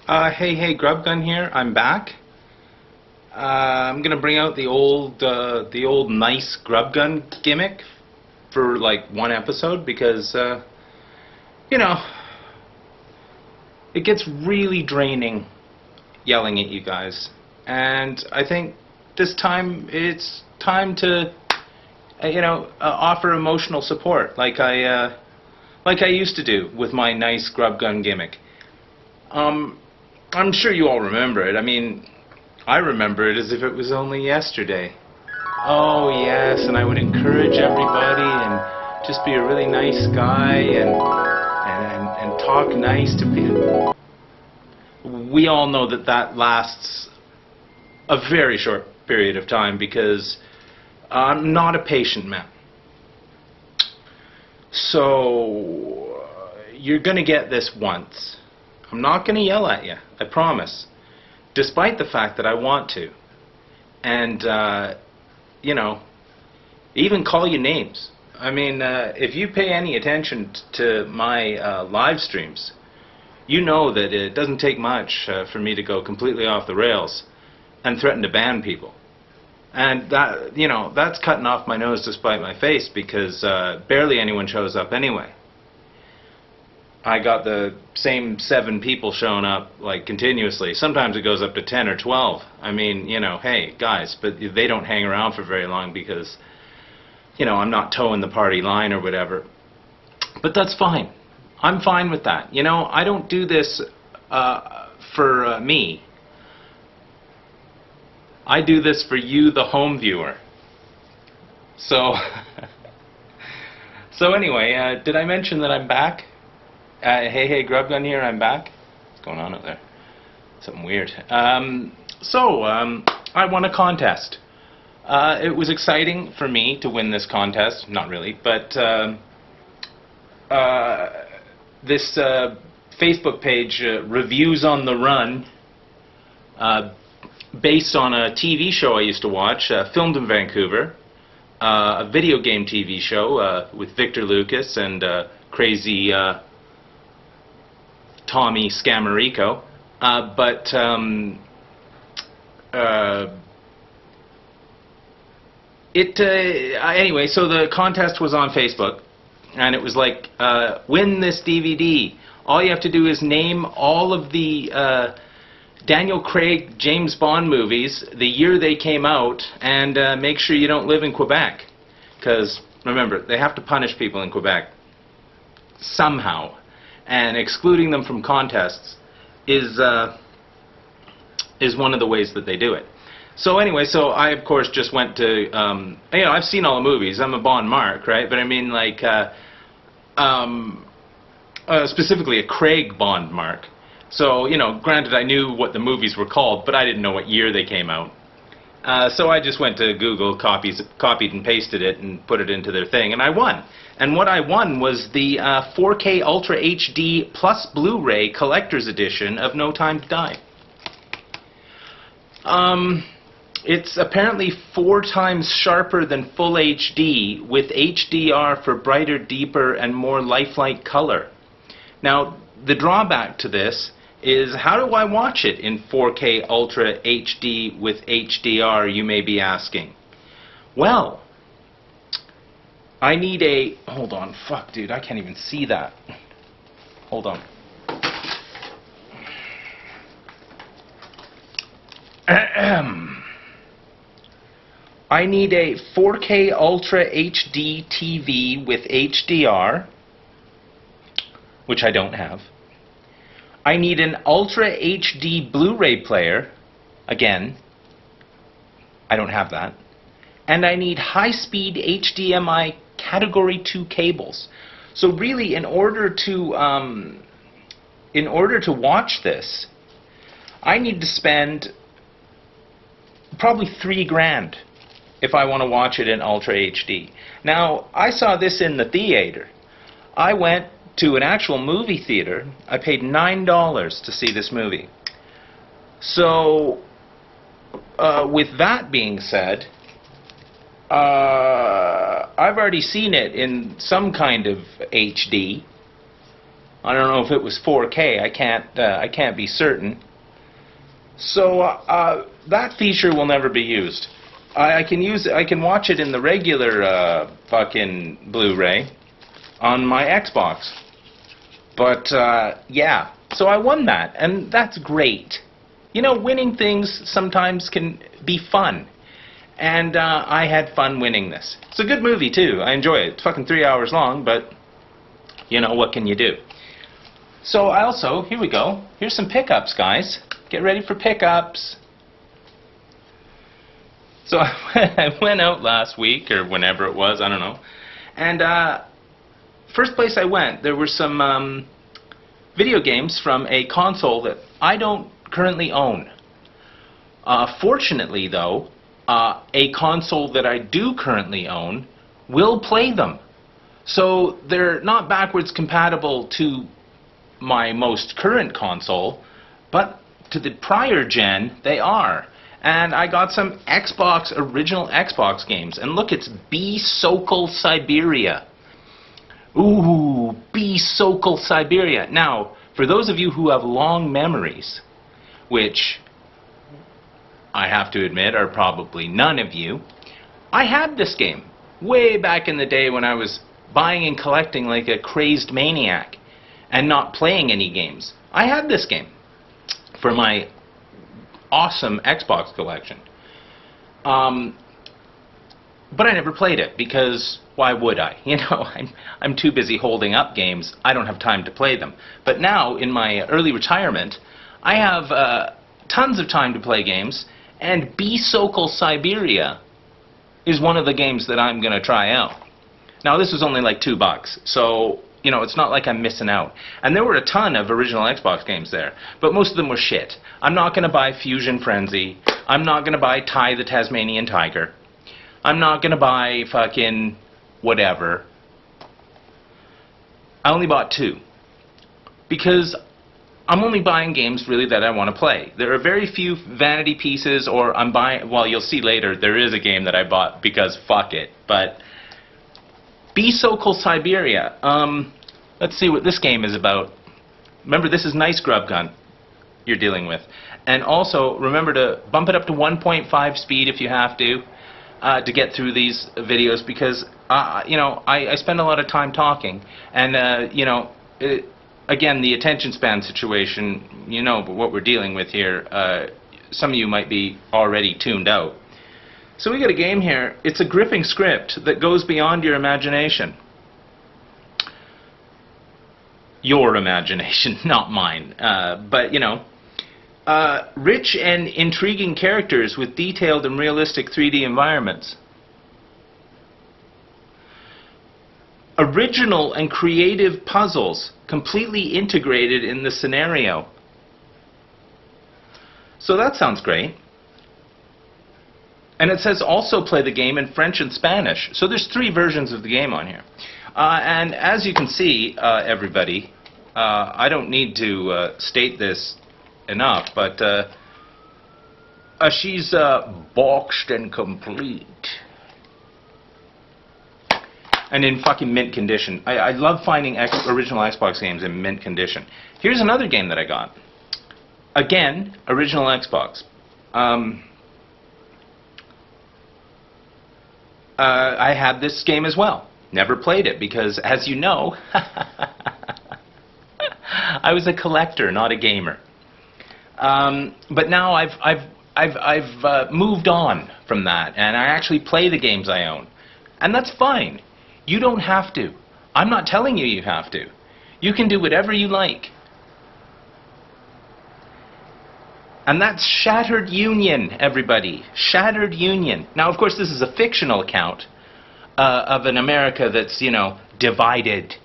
Hey, Grubgun here. I'm back. I'm gonna bring out the old nice Grubgun gimmick for like one episode because, you know, it gets really draining yelling at you guys, and I think this time it's time to, offer emotional support like I used to do with my nice Grubgun gimmick. I'm sure you all remember it. I mean, I remember it as if it was only yesterday. Oh yes, and I would encourage everybody and just be a really nice guy and talk nice to people. We all know that that lasts a very short period of time because I'm not a patient man. So you're going to get this once. I'm not going to yell at you, I promise, despite the fact that I want to. And, even call you names. I mean, if you pay any attention to my live streams, you know that it doesn't take much for me to go completely off the rails and threaten to ban people. And that, that's cutting off my nose to spite my face because barely anyone shows up anyway. I got the same 7 people showing up like continuously. Sometimes it goes up to 10 or 12. I mean, hey, guys, but they don't hang around for very long because, I'm not towing the party line or whatever. But that's fine. I'm fine with that. I don't do this for me. I do this for you, the home viewer. So, so anyway, did I mention that I'm back? Hey, Grubgun here, I'm back. What's going on out there? Something weird. I won a contest. It was exciting for me to win this contest. Not really, but this Facebook page, Reviews on the Run, based on a TV show I used to watch, filmed in Vancouver, a video game TV show with Victor Lucas and crazy Tommy Scamarico, anyway, so the contest was on Facebook, and it was like, win this DVD. All you have to do is name all of the Daniel Craig James Bond movies, the year they came out, and make sure you don't live in Quebec, because remember, they have to punish people in Quebec somehow. And excluding them from contests is one of the ways that they do it. So anyway, so I of course just went to, I've seen all the movies. I'm a Bond mark, right? But I mean, like, specifically a Craig Bond mark. So granted, I knew what the movies were called, but I didn't know what year they came out. So I just went to Google, copied and pasted it, and put it into their thing, and I won. And what I won was the 4K Ultra HD Plus Blu-ray Collector's Edition of No Time to Die. It's apparently 4 times sharper than Full HD, with HDR for brighter, deeper, and more lifelike color. Now, the drawback to this is, how do I watch it in 4K Ultra HD with HDR, you may be asking? Well, I need a... Hold on. Fuck, dude. I can't even see that. Hold on. I need a 4K Ultra HD TV with HDR, which I don't have. I need an Ultra HD Blu-ray player. Again, I don't have that. And I need high-speed HDMI Category 2 cables. So really, in order to watch this, I need to spend probably $3,000 if I want to watch it in Ultra HD. Now, I saw this in the theater. I went to an actual movie theater. I paid $9 to see this movie. So, with that being said, I've already seen it in some kind of HD, I don't know if it was 4K. I can't be certain. So that feature will never be used. I can watch it in the regular fucking Blu-ray on my Xbox. But yeah, so I won that, and that's great. You know, winning things sometimes can be fun. And I had fun winning this. It's a good movie, too. I enjoy it. It's fucking 3 hours long, but, you know, what can you do? So I also, here we go. Here's some pickups, guys. Get ready for pickups. So I went out last week, or whenever it was, I don't know. And first place I went, there were some video games from a console that I don't currently own. Fortunately, though, a console that I do currently own will play them. So they're not backwards compatible to my most current console, but to the prior gen they are. And I got some original Xbox games. And look, it's Sokol Siberia. Ooh, Sokol Siberia. Now, for those of you who have long memories, which I have to admit are probably none of you, I had this game way back in the day when I was buying and collecting like a crazed maniac and not playing any games. I had this game for my awesome Xbox collection. But I never played it because why would I? You know, I'm too busy holding up games. I don't have time to play them. But now, in my early retirement, I have tons of time to play games, and Sokol Siberia is one of the games that I'm going to try out. Now, this was only like $2, so, you know, it's not like I'm missing out. And there were a ton of original Xbox games there, but most of them were shit. I'm not going to buy Fusion Frenzy. I'm not going to buy Ty the Tasmanian Tiger. I'm not going to buy fucking whatever. I only bought 2. Because I'm only buying games really that I want to play. There are very few vanity pieces, or I'm buying, well, you'll see later, there is a game that I bought because fuck it. But Sokol Siberia. Let's see what this game is about. Remember, this is nice Grubgun you're dealing with. And also, remember to bump it up to 1.5 speed if you have to get through these videos, because, you know, I spend a lot of time talking. And, you know, again, the attention span situation, you know what we're dealing with here. Some of you might be already tuned out. So we got a game here. It's a gripping script that goes beyond your imagination. Your imagination, not mine. But, you know, rich and intriguing characters with detailed and realistic 3D environments. Original and creative puzzles completely integrated in the scenario. So that sounds great. And it says also play the game in French and Spanish. So there's 3 versions of the game on here. And as you can see, everybody, I don't need to state this enough, but she's boxed and complete. And in fucking mint condition. I love finding original Xbox games in mint condition. Here's another game that I got. Again, original Xbox. I had this game as well. Never played it because, as you know, I was a collector, not a gamer. But now I've moved on from that, and I actually play the games I own, and that's fine. You don't have to. I'm not telling you you have to. You can do whatever you like. And that's Shattered Union, everybody. Shattered Union. Now, of course, this is a fictional account of an America that's, you know, divided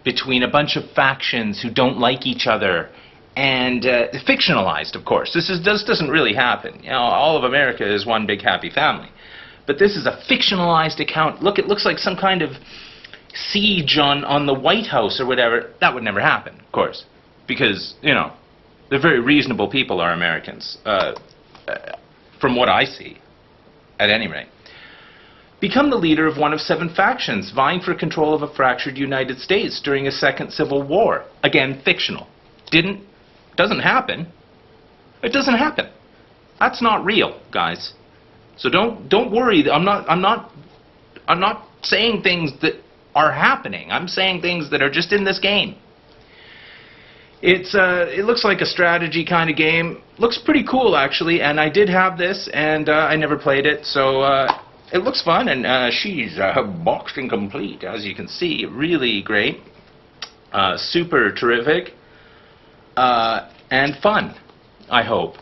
between a bunch of factions who don't like each other. And fictionalized, of course. This doesn't really happen. You know, all of America is one big happy family. But this is a fictionalized account. Look, it looks like some kind of siege on the White House or whatever. That would never happen, of course. Because, you know, they're very reasonable people, are Americans. From what I see, at any rate. become the leader of one of 7 factions vying for control of a fractured United States during a second civil war. Again, fictional. Doesn't happen. It doesn't happen. That's not real, guys. So don't worry. I'm not saying things that are happening. I'm saying things that are just in this game. It looks like a strategy kind of game. Looks pretty cool, actually, and I did have this, and I never played it, so it looks fun, and she's boxed and complete, as you can see. Really great. Super terrific. And fun, I hope.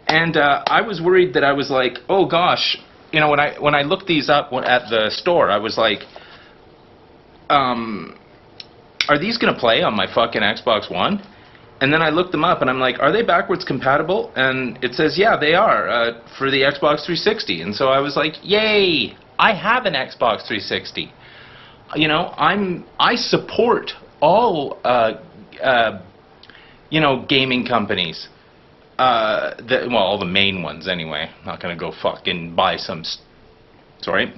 And I was worried that I was like, oh gosh, you know, when I looked these up at the store, I was like, are these going to play on my fucking Xbox One? And then I looked them up, and I'm like, are they backwards compatible? And it says, yeah, they are, for the Xbox 360. And so I was like, yay, I have an Xbox 360. You know, I support all, you know, gaming companies. Well, all the main ones anyway. I'm not going to go fucking buy some... Sorry.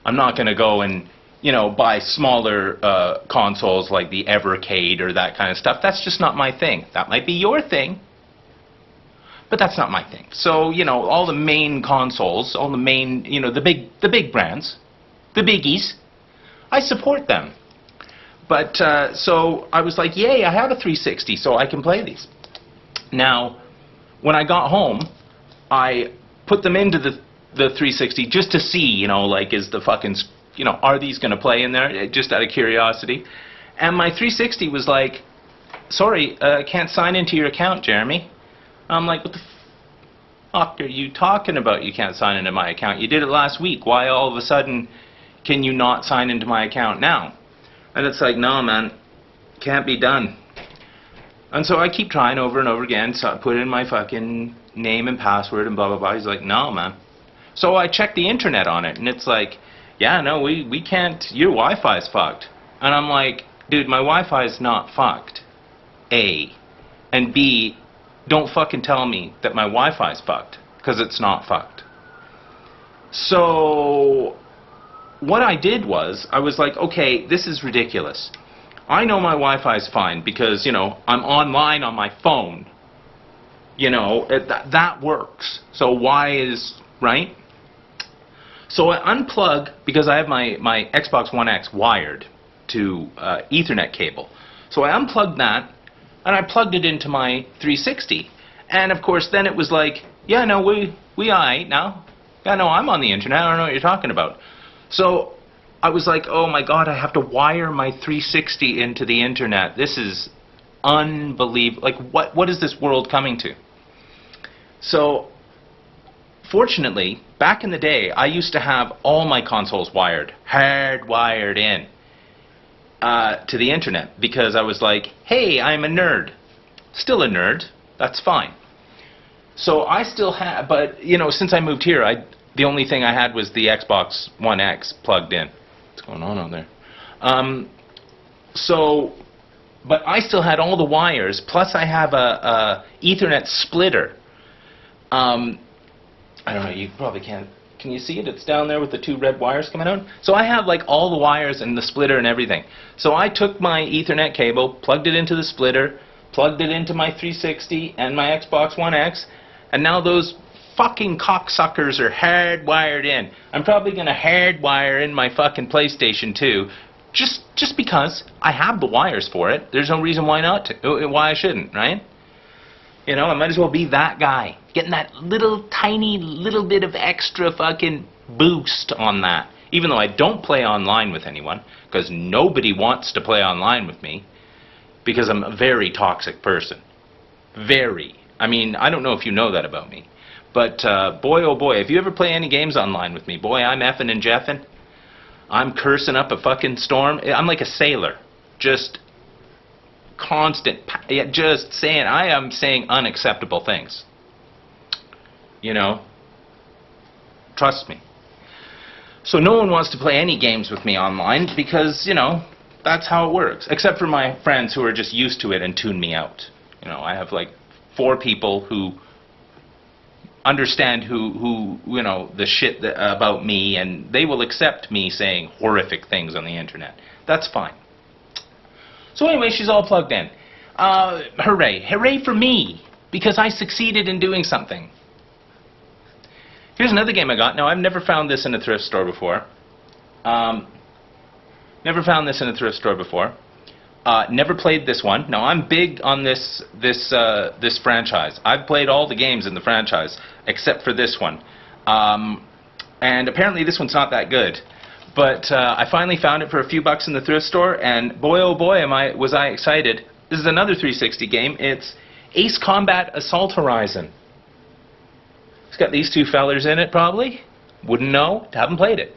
I'm not going to go and, you know, buy smaller consoles like the Evercade or that kind of stuff. That's just not my thing. That might be your thing, but that's not my thing. So, you know, all the main consoles, all the main, you know, the big brands, the biggies, I support them. But, so I was like, yay, I have a 360, so I can play these. Now, when I got home, I put them into the 360 just to see, you know, like, is the fucking... You know, are these going to play in there? Just out of curiosity. And my 360 was like, sorry, can't sign into your account, Jeremy. I'm like, what the fuck are you talking about? You can't sign into my account. You did it last week. Why all of a sudden can you not sign into my account now? And it's like, no, man, can't be done. And so I keep trying over and over again. So I put in my fucking name and password and blah, blah, blah. He's like, no, man. So I checked the internet on it, and it's like, yeah, no, we can't, your Wi-Fi's fucked. And I'm like, dude, my Wi-Fi's not fucked, A. And B, don't fucking tell me that my Wi-Fi's fucked, because it's not fucked. So, what I did was, I was like, okay, this is ridiculous. I know my Wi-Fi's fine, because, you know, I'm online on my phone. You know, that works. So why is, right? So I unplug, because I have my Xbox One X wired to Ethernet cable. So I unplugged that, and I plugged it into my 360. And of course, then it was like, yeah, no, we aight now. Yeah, no, I'm on the internet. I don't know what you're talking about. So I was like, oh my God, I have to wire my 360 into the internet. This is unbelievable. Like, what is this world coming to? So, fortunately, back in the day, I used to have all my consoles hardwired in to the internet, because I was like, hey, I'm a nerd. Still a nerd. That's fine. So I still have, but, you know, since I moved here, the only thing I had was the Xbox One X plugged in. What's going on there? But I still had all the wires, plus I have a Ethernet splitter. I don't know, you probably can't. Can you see it? It's down there with the 2 red wires coming out. So I have like all the wires and the splitter and everything. So I took my Ethernet cable, plugged it into the splitter, plugged it into my 360 and my Xbox One X, and now those fucking cocksuckers are hardwired in. I'm probably going to hardwire in my fucking PlayStation 2, just because I have the wires for it. There's no reason why not to, why I shouldn't, right? You know, I might as well be that guy, getting that tiny little bit of extra fucking boost on that. Even though I don't play online with anyone, because nobody wants to play online with me, because I'm a very toxic person. Very. I mean, I don't know if you know that about me. But boy, oh boy, if you ever play any games online with me, boy, I'm effing and jeffing. I'm cursing up a fucking storm. I'm like a sailor. Just constant, just saying, I am saying unacceptable things. You know? Trust me. So no one wants to play any games with me online because, you know, that's how it works. Except for my friends who are just used to it and tune me out. You know, I have like 4 people who understand who you know, the shit about me, and they will accept me saying horrific things on the internet. That's fine. So anyway, she's all plugged in. Hooray. Hooray for me, because I succeeded in doing something. Here's another game I got. Now, I've never found this in a thrift store before. Never found this in a thrift store before. Never played this one. Now, I'm big on this franchise. I've played all the games in the franchise, except for this one. And apparently this one's not that good. But I finally found it for a few bucks in the thrift store, and boy oh boy was I excited. This is another 360 game. It's Ace Combat Assault Horizon. It's got these two fellers in it, probably. Wouldn't know. Haven't played it.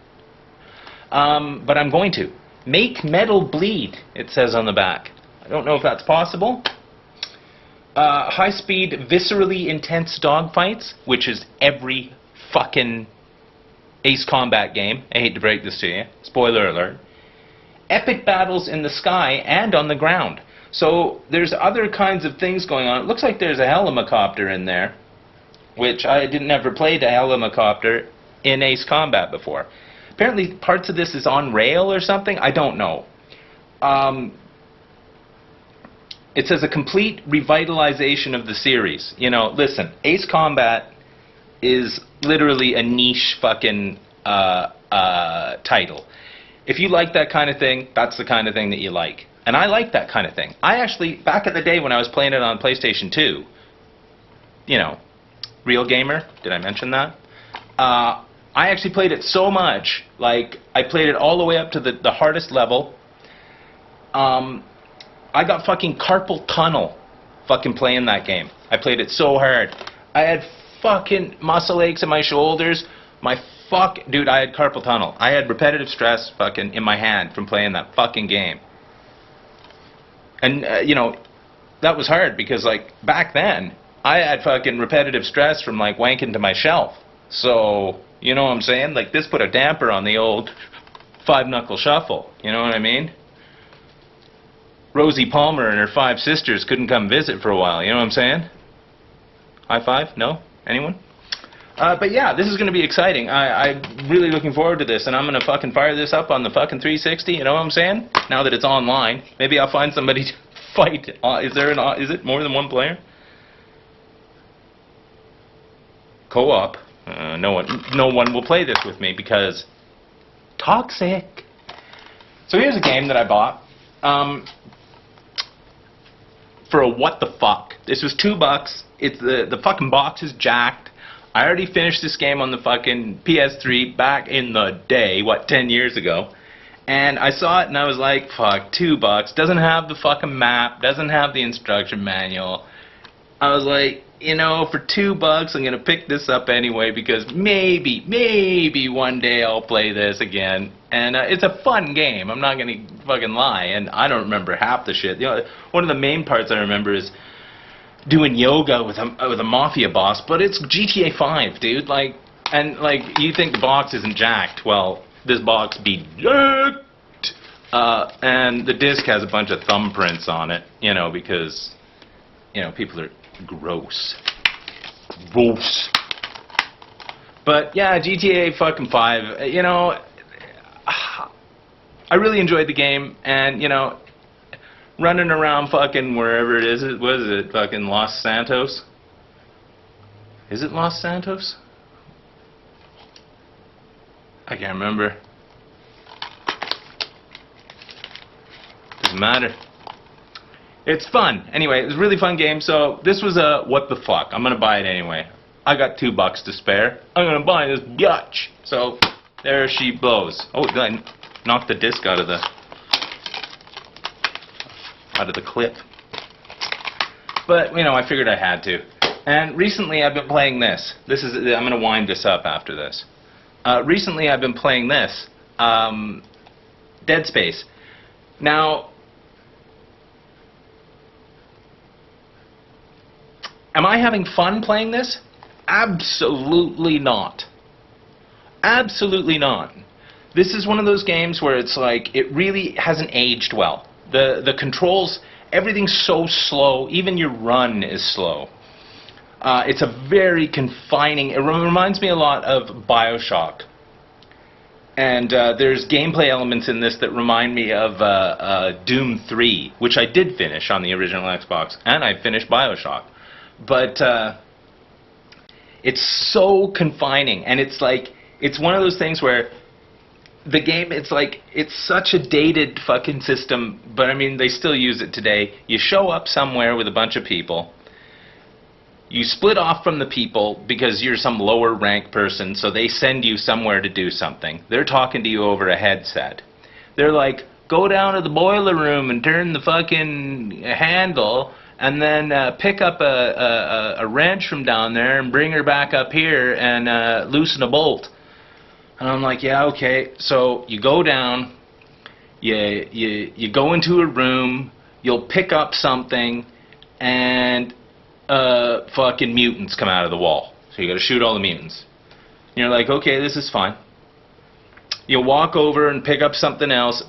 But I'm going to. Make metal bleed, it says on the back. I don't know if that's possible. High-speed, viscerally intense dogfights, which is every fucking Ace Combat game. I hate to break this to you. Spoiler alert. Epic battles in the sky and on the ground. So there's other kinds of things going on. It looks like there's a helicopter in there, which I didn't ever play the helicopter in Ace Combat before. Apparently parts of this is on rail or something. I don't know. It says a complete revitalization of the series. You know, listen, Ace Combat is literally a niche fucking title. If you like that kind of thing, that's the kind of thing that you like. And I like that kind of thing. I actually, back in the day when I was playing it on PlayStation 2, you know, real gamer, did I mention that? I actually played it so much, like, I played it all the way up to the hardest level. I got fucking carpal tunnel fucking playing that game. I played it so hard. I had fucking muscle aches in my shoulders. Dude, I had carpal tunnel. I had repetitive stress fucking in my hand from playing that fucking game. And, you know, that was hard because, like, back then, I had fucking repetitive stress from, like, wanking to my shelf. So, you know what I'm saying? Like, this put a damper on the old five-knuckle shuffle. You know what I mean? Rosie Palmer and her 5 sisters couldn't come visit for a while. You know what I'm saying? High five? No? Anyone? But yeah, this is going to be exciting. I'm really looking forward to this, and I'm going to fucking fire this up on the fucking 360, you know what I'm saying? Now that it's online, maybe I'll find somebody to fight. Is it more than one player? Co-op. No one will play this with me because toxic. So here's a game that I bought for a what the fuck. This was $2. It's the fucking box is jacked. I already finished this game on the fucking PS3 back in the day, what, 10 years ago. And I saw it and I was like, fuck, $2. Doesn't have the fucking map, doesn't have the instruction manual. I was like, you know, for $2 I'm gonna pick this up anyway because maybe one day I'll play this again. And it's a fun game, I'm not gonna fucking lie. And I don't remember half the shit. You know, one of the main parts I remember is doing yoga with a mafia boss, but it's GTA 5, dude. Like, and like, you think the box isn't jacked? Well, this box be jacked. And the disc has a bunch of thumbprints on it, you know, because, you know, people are gross. Gross. But yeah, GTA fucking 5. You know, I really enjoyed the game, and you know, running around fucking wherever it is. What is it? Fucking Los Santos? Is it Los Santos? I can't remember. Doesn't matter. It's fun. Anyway, it was a really fun game. So this was a what the fuck. I'm gonna buy it anyway. I got $2 to spare. I'm gonna buy this biatch. So there she blows. Oh, I knocked the disc out of the clip. But, you know, I figured I had to. And recently I've been playing this. I'm going to wind this up after this. Recently I've been playing this. Dead Space. Now, am I having fun playing this? Absolutely not. Absolutely not. This is one of those games where it's like, it really hasn't aged well. The controls, everything's so slow. Even your run is slow. It's a very confining... It reminds me a lot of BioShock. And there's gameplay elements in this that remind me of Doom 3, which I did finish on the original Xbox, and I finished BioShock. But it's so confining, and it's like, it's one of those things where the game, it's like, it's such a dated fucking system, but I mean, they still use it today. You show up somewhere with a bunch of people. You split off from the people because you're some lower rank person, so they send you somewhere to do something. They're talking to you over a headset. They're like, go down to the boiler room and turn the fucking handle, and then pick up a wrench from down there and bring her back up here and loosen a bolt. And I'm like, yeah, okay. So you go down, you go into a room, you'll pick up something, and fucking mutants come out of the wall. So you gotta shoot all the mutants. And you're like, okay, this is fine. You walk over and pick up something else.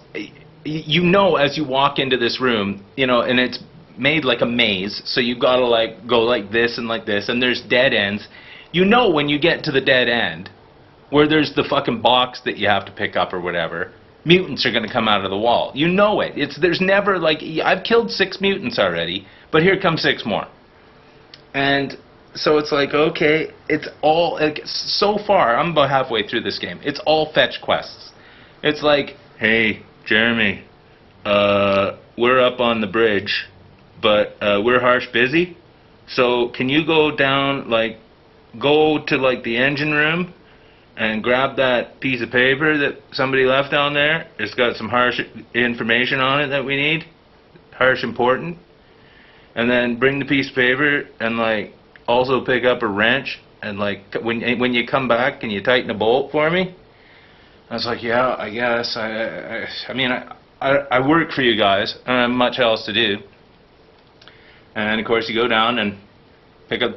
You know, as you walk into this room, you know, and it's made like a maze, so you gotta like go like this, and there's dead ends. You know when you get to the dead end, where there's the fucking box that you have to pick up or whatever, mutants are gonna come out of the wall. You know it. There's never like, I've killed 6 mutants already, but here come 6 more. And so it's like, okay, it's all, like, so far, I'm about halfway through this game, it's all fetch quests. It's like, hey, Jeremy, we're up on the bridge, but we're harsh busy, so can you go down, like, go to, like, the engine room and grab that piece of paper that somebody left down there? It's got some harsh information on it that we need, harsh important. And then bring the piece of paper and like also pick up a wrench and like when you come back, can you tighten a bolt for me? I was like, yeah, I guess. I mean, I work for you guys and I have much else to do. And of course you go down and pick up the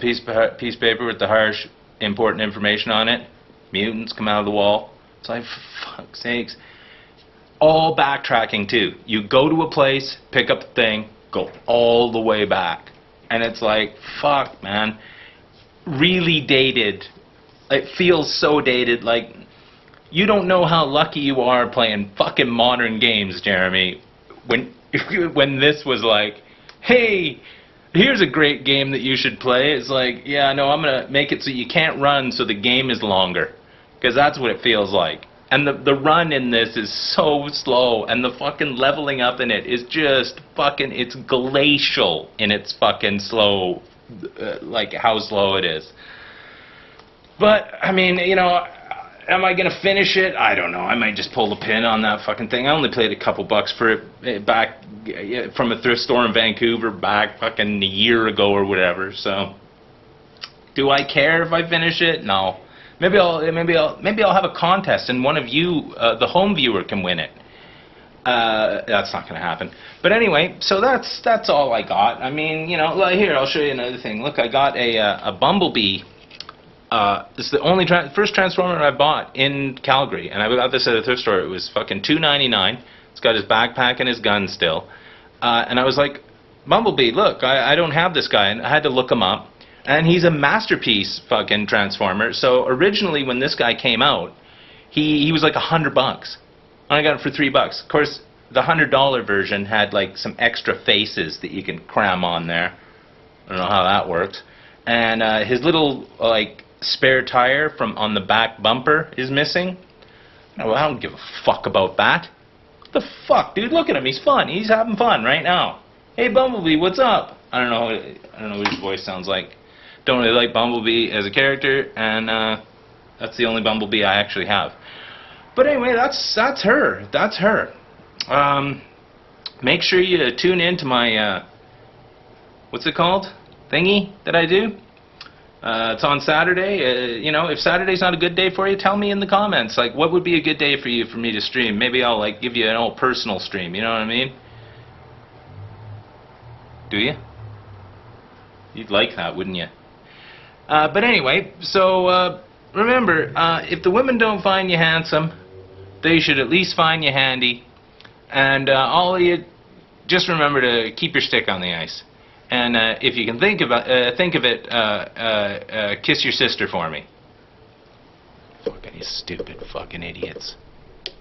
piece of paper with the harsh important information on it. Mutants come out of the wall. It's like, for fuck's sakes. All backtracking too. You go to a place, pick up the thing, go all the way back, and it's like, fuck, man, really dated. It feels so dated. Like, you don't know how lucky you are playing fucking modern games, Jeremy, when this was like, hey, here's a great game that you should play. It's like, yeah, no, I'm gonna make it so you can't run, so the game is longer, because that's what it feels like. And the run in this is so slow, and the fucking leveling up in it is just fucking, it's glacial in its fucking slow, like how slow it is. But, I mean, you know, am I gonna finish it? I don't know. I might just pull the pin on that fucking thing. I only paid a couple bucks for it back from a thrift store in Vancouver back fucking a year ago or whatever, so. Do I care if I finish it? No. Maybe I'll have a contest and one of you, the home viewer, can win it. That's not going to happen. But anyway, so that's all I got. I mean, you know, here, I'll show you another thing. Look, I got a Bumblebee. It's the first Transformer I bought in Calgary, and I got this at a thrift store. It was fucking $2.99. It's got his backpack and his gun still. And I was like, Bumblebee, look, I don't have this guy, and I had to look him up. And he's a masterpiece fucking Transformer. So originally when this guy came out, he was like $100. And I got it for $3. Of course, the $100 version had like some extra faces that you can cram on there. I don't know how that works. And his little like spare tire from on the back bumper is missing. Well, I don't give a fuck about that. What the fuck, dude? Look at him. He's fun. He's having fun right now. Hey, Bumblebee, what's up? I don't know what his voice sounds like. Don't really like Bumblebee as a character, and that's the only Bumblebee I actually have. But anyway, that's her. That's her. Make sure you tune in to my what's it called? Thingy that I do. It's on Saturday. You know, if Saturday's not a good day for you, tell me in the comments. Like, what would be a good day for you for me to stream? Maybe I'll like give you an old personal stream. You know what I mean? Do you? You'd like that, wouldn't you? But anyway, so remember, if the women don't find you handsome, they should at least find you handy. And all of you, just remember to keep your stick on the ice. And if you can think of it, kiss your sister for me. Fucking you stupid fucking idiots.